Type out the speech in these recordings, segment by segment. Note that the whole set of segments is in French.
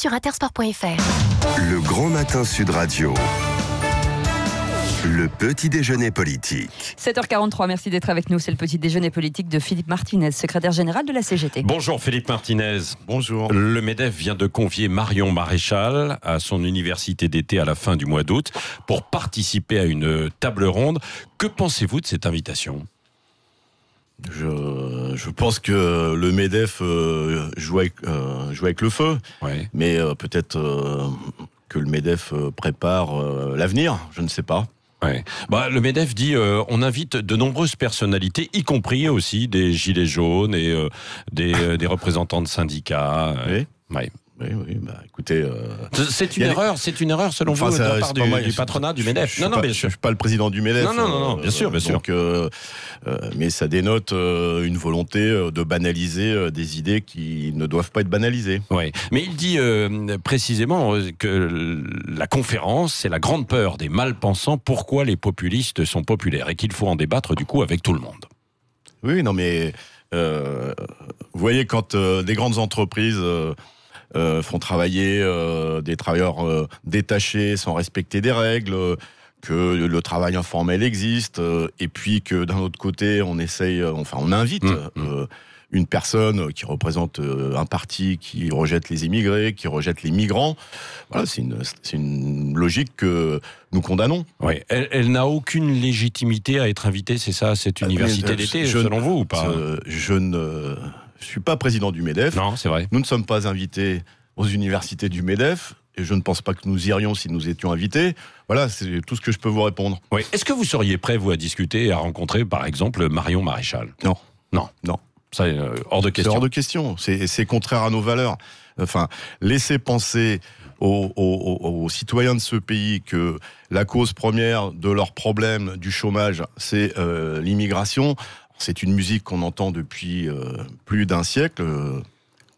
sur intersport.fr. Le Grand Matin Sud Radio. Le petit déjeuner politique. 7h43, merci d'être avec nous. C'est le petit déjeuner politique de Philippe Martinez, secrétaire général de la CGT. Bonjour Philippe Martinez. Bonjour. Le MEDEF vient de convier Marion Maréchal à son université d'été à la fin du mois d'août pour participer à une table ronde. Que pensez-vous de cette invitation ? Je pense que le MEDEF joue avec le feu, Ouais. mais peut-être que le MEDEF prépare l'avenir, je ne sais pas. Ouais. Le MEDEF dit on invite de nombreuses personnalités, y compris aussi des gilets jaunes et des représentants de syndicats. Oui. Ouais. Oui, écoutez... C'est une erreur selon vous de la part du patronat du MEDEF. Je ne suis pas le président du MEDEF. Non, bien sûr. Donc, mais ça dénote une volonté de banaliser des idées qui ne doivent pas être banalisées. Oui, mais il dit précisément que la conférence, c'est la grande peur des mal-pensants, pourquoi les populistes sont populaires, et qu'il faut en débattre du coup avec tout le monde. Oui, non mais vous voyez quand des grandes entreprises... font travailler des travailleurs détachés sans respecter des règles, que le travail informel existe, et puis que d'un autre côté, on invite une personne qui représente un parti qui rejette les immigrés, qui rejette les migrants. Voilà, c'est une logique que nous condamnons. Oui, elle n'a aucune légitimité à être invitée, c'est ça, à cette université d'été, selon vous, ou pas ? Je ne suis pas président du MEDEF. Non, c'est vrai. Nous ne sommes pas invités aux universités du MEDEF, et je ne pense pas que nous irions si nous étions invités. Voilà, c'est tout ce que je peux vous répondre. Oui. Est-ce que vous seriez prêt, vous, à discuter et à rencontrer, par exemple, Marion Maréchal ? Non. Ça, hors de question. C'est hors de question. C'est contraire à nos valeurs. Enfin, laisser penser aux citoyens de ce pays que la cause première de leur problème du chômage, c'est l'immigration. C'est une musique qu'on entend depuis plus d'un siècle.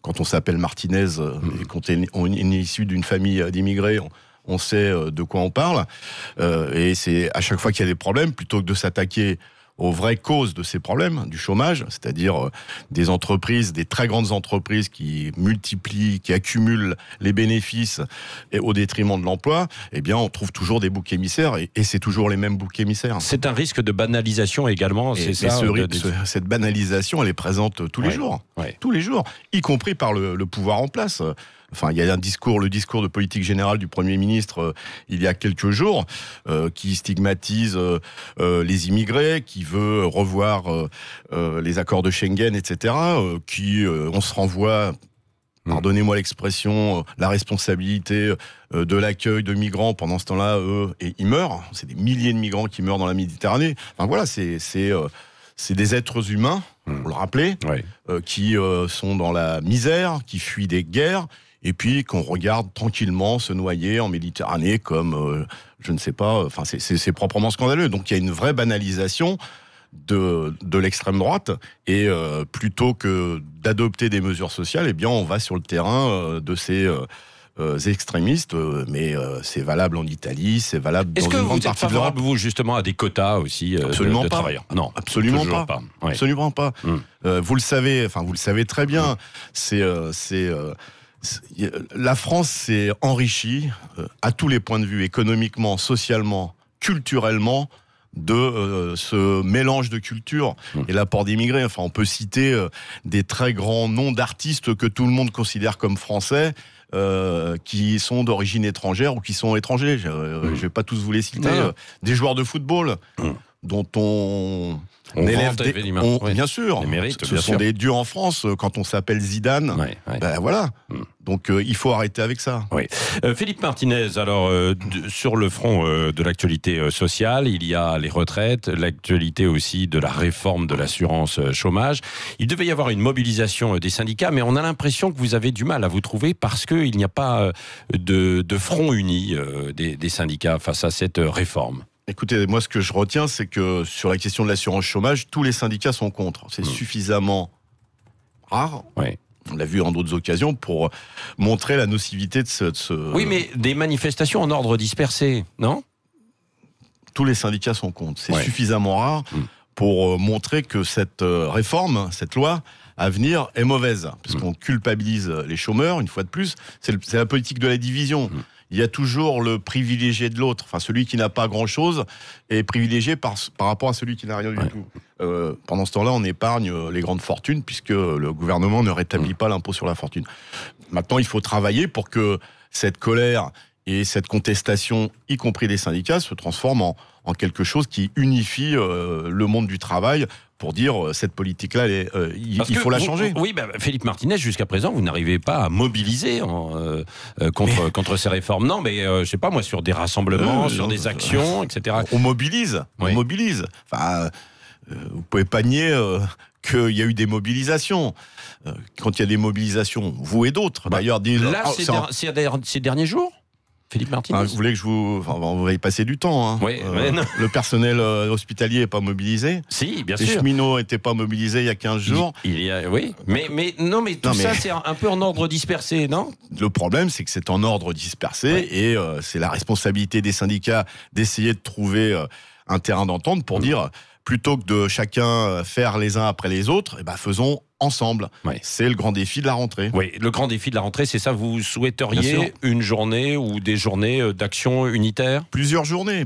Quand on s'appelle Martinez et qu'on est issu d'une famille d'immigrés, on sait de quoi on parle. Et c'est à chaque fois qu'il y a des problèmes, plutôt que de s'attaquer aux vraies causes de ces problèmes, du chômage, c'est-à-dire des entreprises, des très grandes entreprises qui multiplient, qui accumulent les bénéfices et au détriment de l'emploi, eh bien on trouve toujours des boucs émissaires, et c'est toujours les mêmes boucs émissaires. C'est un risque de banalisation également, c'est ça. Cette banalisation, elle est présente tous les jours, tous les jours, y compris par le pouvoir en place. Enfin, il y a le discours de politique générale du Premier ministre il y a quelques jours qui stigmatise les immigrés, qui veut revoir les accords de Schengen, etc. On se renvoie, pardonnez-moi l'expression, la responsabilité de l'accueil de migrants. Pendant ce temps-là, ils meurent. C'est des milliers de migrants qui meurent dans la Méditerranée. Enfin voilà, c'est des êtres humains, pour le rappeler, qui sont dans la misère, qui fuient des guerres, et puis qu'on regarde tranquillement se noyer en Méditerranée comme, je ne sais pas, enfin c'est proprement scandaleux. Donc il y a une vraie banalisation de l'extrême droite, et plutôt que d'adopter des mesures sociales, eh bien on va sur le terrain de ces extrémistes, mais c'est valable en Italie, c'est valable dans une grande partie de l'Europe. Est-ce que vous êtes favorable, vous, justement, à des quotas aussi de travailleurs ? Non, absolument pas. Ouais. Absolument pas. Vous le savez très bien. La France s'est enrichie à tous les points de vue, économiquement, socialement, culturellement, de ce mélange de cultures et l'apport d'immigrés. Enfin, on peut citer des très grands noms d'artistes que tout le monde considère comme français, qui sont d'origine étrangère ou qui sont étrangers. Je ne vais pas tous vous les citer. Des joueurs de football dont on élève bien sûr, les mérites, ce sont des dieux en France. Quand on s'appelle Zidane, ben voilà. Donc il faut arrêter avec ça. Oui. Philippe Martinez, alors sur le front de l'actualité sociale, il y a les retraites, l'actualité aussi de la réforme de l'assurance chômage. Il devait y avoir une mobilisation des syndicats, mais on a l'impression que vous avez du mal à vous trouver parce qu'il n'y a pas de front uni des syndicats face à cette réforme. Écoutez, moi ce que je retiens, c'est que sur la question de l'assurance chômage, tous les syndicats sont contre. C'est suffisamment rare. On l'a vu en d'autres occasions pour montrer la nocivité de ce... Oui, mais des manifestations en ordre dispersé, non ? Tous les syndicats sont contre. C'est suffisamment rare pour montrer que cette réforme, cette loi, à venir est mauvaise, parce qu'on culpabilise les chômeurs, une fois de plus. C'est la politique de la division. Il y a toujours le privilégié de l'autre. Enfin, celui qui n'a pas grand-chose est privilégié par rapport à celui qui n'a rien du tout. Pendant ce temps-là, on épargne les grandes fortunes, puisque le gouvernement ne rétablit pas l'impôt sur la fortune. Maintenant, il faut travailler pour que cette colère et cette contestation, y compris des syndicats, se transforme en quelque chose qui unifie le monde du travail, pour dire cette politique-là, il faut la changer. Oui, Philippe Martinez, jusqu'à présent, vous n'arrivez pas à mobiliser contre ces réformes. Non, mais je sais pas moi, sur des rassemblements, sur des actions, etc. On mobilise. Enfin, vous pouvez pas nier qu'il y a eu des mobilisations. Quand il y a des mobilisations, vous et d'autres, d'ailleurs, là, ces derniers jours. Philippe Martinez. Vous voulez que vous allez passer du temps. Hein. Oui, le personnel hospitalier n'est pas mobilisé. Si, bien sûr. Les cheminots n'étaient pas mobilisés il y a 15 jours. Oui, mais ça, c'est un peu en ordre dispersé, non ? Le problème, c'est que c'est en ordre dispersé et c'est la responsabilité des syndicats d'essayer de trouver un terrain d'entente pour dire, plutôt que de chacun faire les uns après les autres, faisons ensemble. C'est le grand défi de la rentrée. Oui, le grand défi de la rentrée, c'est ça. Vous souhaiteriez une journée ou des journées d'action unitaire ? Plusieurs journées.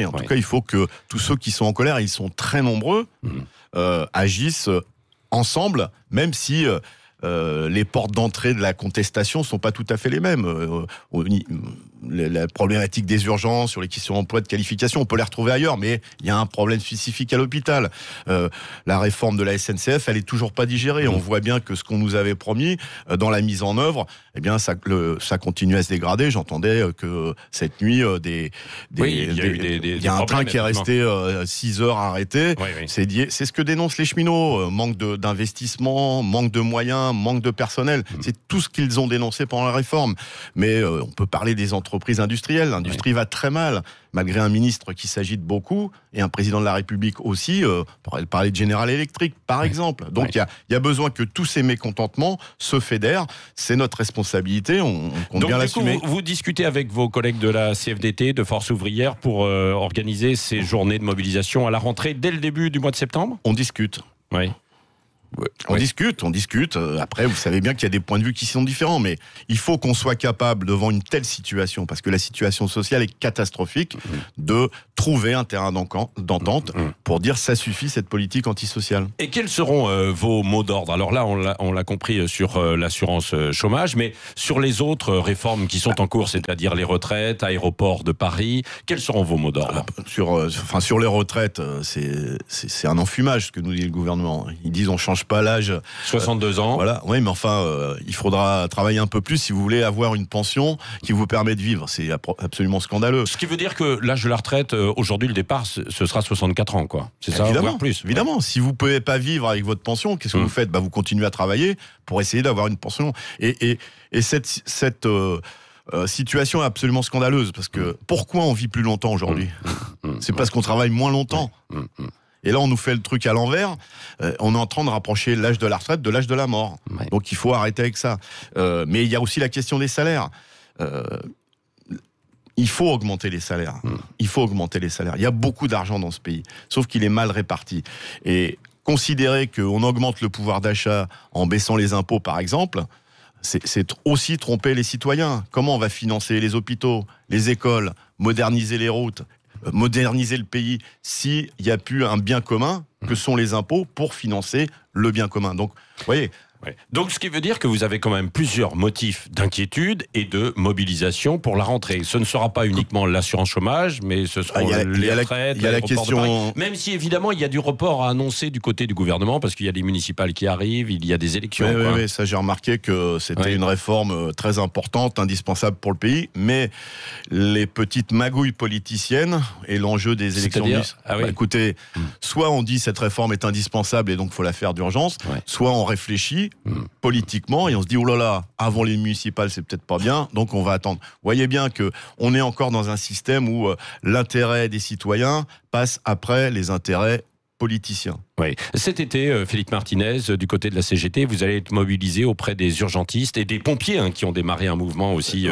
En tout cas, il faut que tous ceux qui sont en colère, ils sont très nombreux, agissent ensemble, même si les portes d'entrée de la contestation ne sont pas tout à fait les mêmes. La problématique des urgences, sur les questions d'emploi, de qualification, on peut les retrouver ailleurs, mais il y a un problème spécifique à l'hôpital. La réforme de la SNCF, elle est toujours pas digérée. On voit bien que ce qu'on nous avait promis dans la mise en œuvre, ça continue à se dégrader. J'entendais que cette nuit, il y a un train qui est resté 6 heures arrêté. C'est ce que dénoncent les cheminots. Manque d'investissement, manque de moyens, manque de personnel. C'est tout ce qu'ils ont dénoncé pendant la réforme. Mais on peut parler des entreprises industrielles. L'industrie va très mal, malgré un ministre qui s'agite beaucoup et un président de la République aussi. On pourrait parler de General Electric, par exemple. Donc il y a besoin que tous ces mécontentements se fédèrent. C'est notre responsabilité. On compte bien l'assumer. Vous discutez avec vos collègues de la CFDT, de Force ouvrière, pour organiser ces journées de mobilisation à la rentrée dès le début du mois de septembre ? On discute. Oui. On discute. Après, vous savez bien qu'il y a des points de vue qui sont différents, mais il faut qu'on soit capable, devant une telle situation, parce que la situation sociale est catastrophique, de trouver un terrain d'entente pour dire ça suffit, cette politique antisociale. Et quels seront vos mots d'ordre ? Alors là, on l'a compris sur l'assurance chômage, mais sur les autres réformes qui sont en cours, c'est-à-dire les retraites, aéroport de Paris, quels seront vos mots d'ordre ? Sur les retraites, c'est un enfumage, ce que nous dit le gouvernement. Ils disent on change pas l'âge. 62 ans. Voilà. Oui, mais enfin, il faudra travailler un peu plus si vous voulez avoir une pension qui vous permet de vivre. C'est absolument scandaleux. Ce qui veut dire que l'âge de la retraite, aujourd'hui, le départ, ce sera 64 ans, quoi. C'est ça, voire plus. Évidemment. Si vous pouvez pas vivre avec votre pension, qu'est-ce que vous faites ? Vous continuez à travailler pour essayer d'avoir une pension. Et cette situation est absolument scandaleuse, parce que pourquoi on vit plus longtemps aujourd'hui ? C'est parce qu'on travaille moins longtemps. Et là, on nous fait le truc à l'envers. On est en train de rapprocher l'âge de la retraite de l'âge de la mort. Donc, il faut arrêter avec ça. Mais il y a aussi la question des salaires. Il faut augmenter les salaires. Il y a beaucoup d'argent dans ce pays, sauf qu'il est mal réparti. Et considérer qu'on augmente le pouvoir d'achat en baissant les impôts, par exemple, c'est aussi tromper les citoyens. Comment on va financer les hôpitaux, les écoles, moderniser les routes, moderniser le pays, s'il n'y a plus un bien commun que sont les impôts pour financer le bien commun. Donc, vous voyez... Donc, ce qui veut dire que vous avez quand même plusieurs motifs d'inquiétude et de mobilisation pour la rentrée. Ce ne sera pas uniquement l'assurance chômage, mais ce seront les retraites, il y a la question... Même si, évidemment, il y a du report à annoncer du côté du gouvernement, parce qu'il y a des municipales qui arrivent, il y a des élections. Oui, ça, j'ai remarqué que c'était une réforme très importante, indispensable pour le pays, mais les petites magouilles politiciennes et l'enjeu des élections... écoutez, soit on dit cette réforme est indispensable et donc il faut la faire d'urgence, soit on réfléchit politiquement et on se dit oh là là, avant les municipales c'est peut-être pas bien, donc on va attendre. Vous voyez bien que on est encore dans un système où l'intérêt des citoyens passe après les intérêts politicien. Oui. Cet été, Philippe Martinez, du côté de la CGT, vous allez être mobilisé auprès des urgentistes et des pompiers qui ont démarré un mouvement aussi.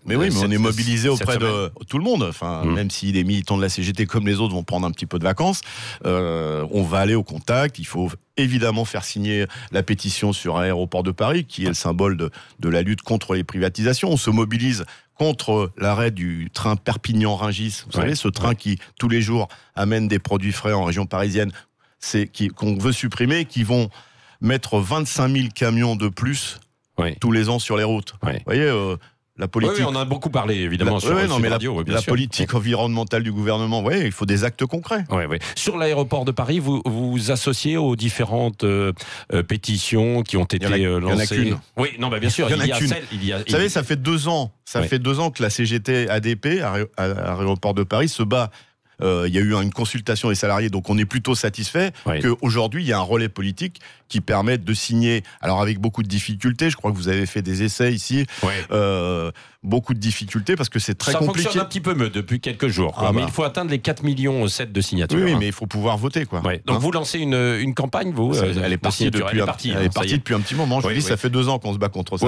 Mais on est mobilisé auprès de tout le monde. Enfin, même si les militants de la CGT, comme les autres, vont prendre un petit peu de vacances, on va aller au contact. Il faut évidemment faire signer la pétition sur Aéroport de Paris, qui est le symbole de la lutte contre les privatisations. On se mobilise contre l'arrêt du train Perpignan-Rungis. Vous savez, ce train qui, tous les jours, amène des produits frais en région parisienne, qu'on veut supprimer, qui vont mettre 25 000 camions de plus tous les ans sur les routes. Vous voyez, la politique... Oui, on a beaucoup parlé, évidemment, sur radio. La politique environnementale du gouvernement, il faut des actes concrets. Sur l'aéroport de Paris, vous vous associez aux différentes pétitions qui ont été lancées. Il n'y en a qu'une. Oui, non, bien sûr. Vous savez, ça fait 2 ans. Ça fait 2 ans que la CGT ADP, à l'aéroport de Paris, se bat. Il y a eu une consultation des salariés, donc on est plutôt satisfait qu'aujourd'hui, il y a un relais politique qui permet de signer, alors avec beaucoup de difficultés, je crois que vous avez fait des essais ici, beaucoup de difficultés, parce que c'est très compliqué. Ça fonctionne un petit peu mieux depuis quelques jours, mais il faut atteindre les 4,7 millions de signatures. Oui, mais il faut pouvoir voter, quoi. Donc vous lancez une campagne, vous Elle est partie depuis un petit moment, je vous dis, ça fait 2 ans qu'on se bat contre ça.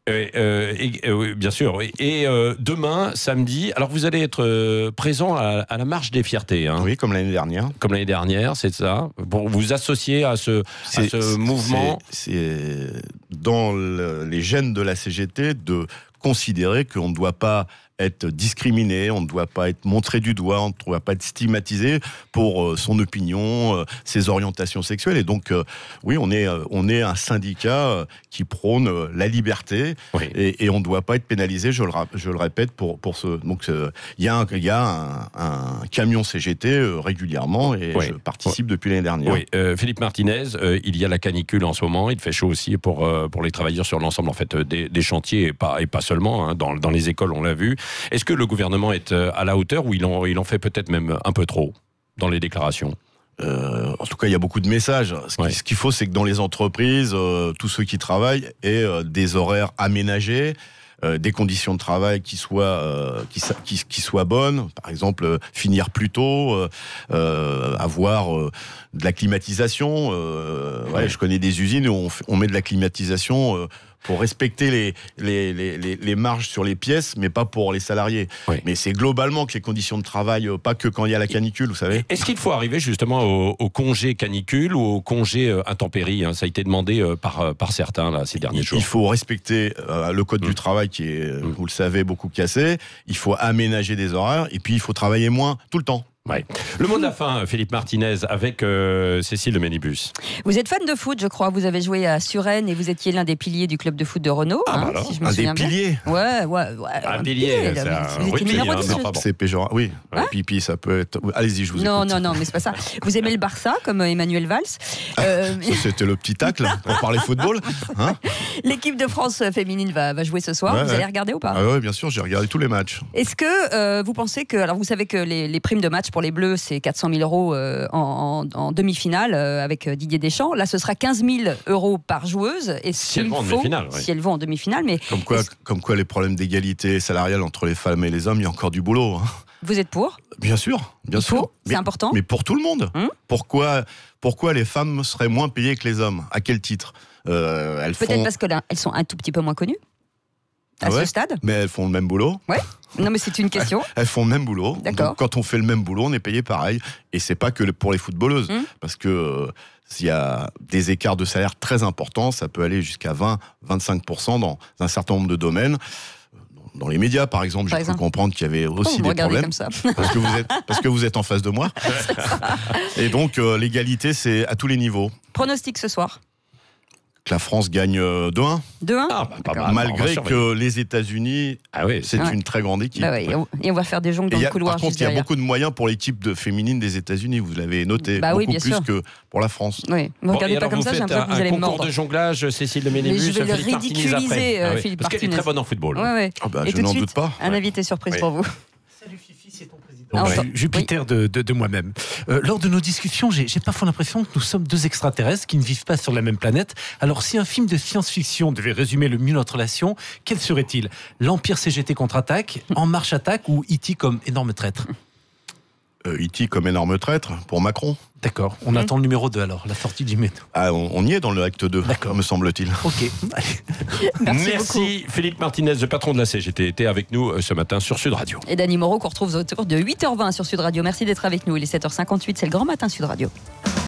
Oui, bien sûr. Et demain, samedi, alors vous allez être présent à la marche des fiertés. Oui, comme l'année dernière. Comme l'année dernière, c'est ça. Pour vous associer à ce mouvement. C'est dans les gènes de la CGT de considérer qu'on ne doit pas être discriminé, on ne doit pas être montré du doigt, on ne doit pas être stigmatisé pour son opinion, ses orientations sexuelles. Et donc, oui, on est un syndicat qui prône la liberté et on ne doit pas être pénalisé, je le répète, pour ce... Donc, il y a un camion CGT régulièrement et je participe depuis l'année dernière. Oui, Philippe Martinez, il y a la canicule en ce moment, il fait chaud aussi pour les travailleurs sur l'ensemble en fait, des chantiers et pas seulement, dans les écoles, on l'a vu. Est-ce que le gouvernement est à la hauteur ou il en fait peut-être même un peu trop dans les déclarations ? En tout cas, il y a beaucoup de messages. Ce qu'il faut, c'est que dans les entreprises, tous ceux qui travaillent aient des horaires aménagés, des conditions de travail qui soient bonnes. Par exemple, finir plus tôt, avoir de la climatisation. Je connais des usines où on met de la climatisation pour respecter les marges sur les pièces, mais pas pour les salariés. Mais c'est globalement que les conditions de travail, pas que quand il y a la canicule, vous savez. Est-ce qu'il faut arriver justement au congé canicule ou au congé intempérie ? Ça a été demandé par certains là, ces derniers jours. Il faut respecter le code du travail qui est, vous le savez, beaucoup cassé. Il faut aménager des horaires et puis il faut travailler moins tout le temps. Le mot de la fin, Philippe Martinez, avec Cécile de Ménibus. Vous êtes fan de foot, je crois. Vous avez joué à Suresnes et vous étiez l'un des piliers du club de foot de Renault. Si je me souviens bien. Piliers. Un pilier, vous étiez numéro 10. C'est péjoratif. Oui, pipi, ça peut être... Allez-y, je vous écoute. Non, mais c'est pas ça. Vous aimez le Barça, comme Emmanuel Valls. C'était le petit tacle pour parler football. L'équipe de France féminine va jouer ce soir. Vous allez regarder ou pas ? Oui, bien sûr, j'ai regardé tous les matchs. Est-ce que vous pensez que... Alors, vous savez que les primes de match pour les Bleus, c'est 400 000 euros en demi-finale avec Didier Deschamps. Là, ce sera 15 000 euros par joueuse. Et si elles vont en demi-finale. Si elles vont en demi-finale. Mais comme quoi, les problèmes d'égalité salariale entre les femmes et les hommes, il y a encore du boulot. Vous êtes pour ? Bien sûr. C'est important. Mais pour tout le monde. Pourquoi les femmes seraient moins payées que les hommes ? À quel titre ? Peut-être parce qu'elles sont un tout petit peu moins connues à ce stade. Mais elles font le même boulot. Non, mais c'est une question. Elles font le même boulot. Donc, quand on fait le même boulot, on est payé pareil. Et c'est pas que pour les footballeuses. Parce que s'il y a des écarts de salaire très importants, ça peut aller jusqu'à 20-25% dans un certain nombre de domaines. Dans les médias, par exemple, j'ai cru comprendre qu'il y avait aussi des problèmes. Comme ça. parce que vous êtes en face de moi. Et donc, l'égalité, c'est à tous les niveaux. Pronostic ce soir ? Que la France gagne 2-1. 2-1 malgré que les États-Unis, c'est une très grande équipe. Et on va faire des jongles dans le couloir. Par contre, il y a beaucoup de moyens pour l'équipe féminine des États-Unis. Vous l'avez noté, beaucoup plus que pour la France. Oui, ne regardez pas comme ça, j'ai l'impression que vous allez me mordre. Un concours de jonglage, Cécile de Ménébus, je vais le ridiculiser, Philippe Martinez. Parce qu'elle est très bonne en football. Et je n'en doute pas. Un invité surprise pour vous. Salut Fifi, c'est ton président. Jupiter de moi-même. Lors de nos discussions, j'ai parfois l'impression que nous sommes deux extraterrestres qui ne vivent pas sur la même planète. Alors si un film de science-fiction devait résumer le mieux notre relation, quel serait-il ? L'Empire CGT contre-attaque, En Marche attaque ou E.T. comme énorme traître ? Iti comme énorme traître pour Macron. D'accord. On attend le numéro 2 alors, la sortie du métro. Ah, on y est dans le acte 2, me semble-t-il. Ok. Merci Philippe Martinez, le patron de la CGT, était avec nous ce matin sur Sud Radio. Et Dany Moreau qu'on retrouve autour de 8h20 sur Sud Radio. Merci d'être avec nous. Il est 7h58, c'est le Grand Matin Sud Radio.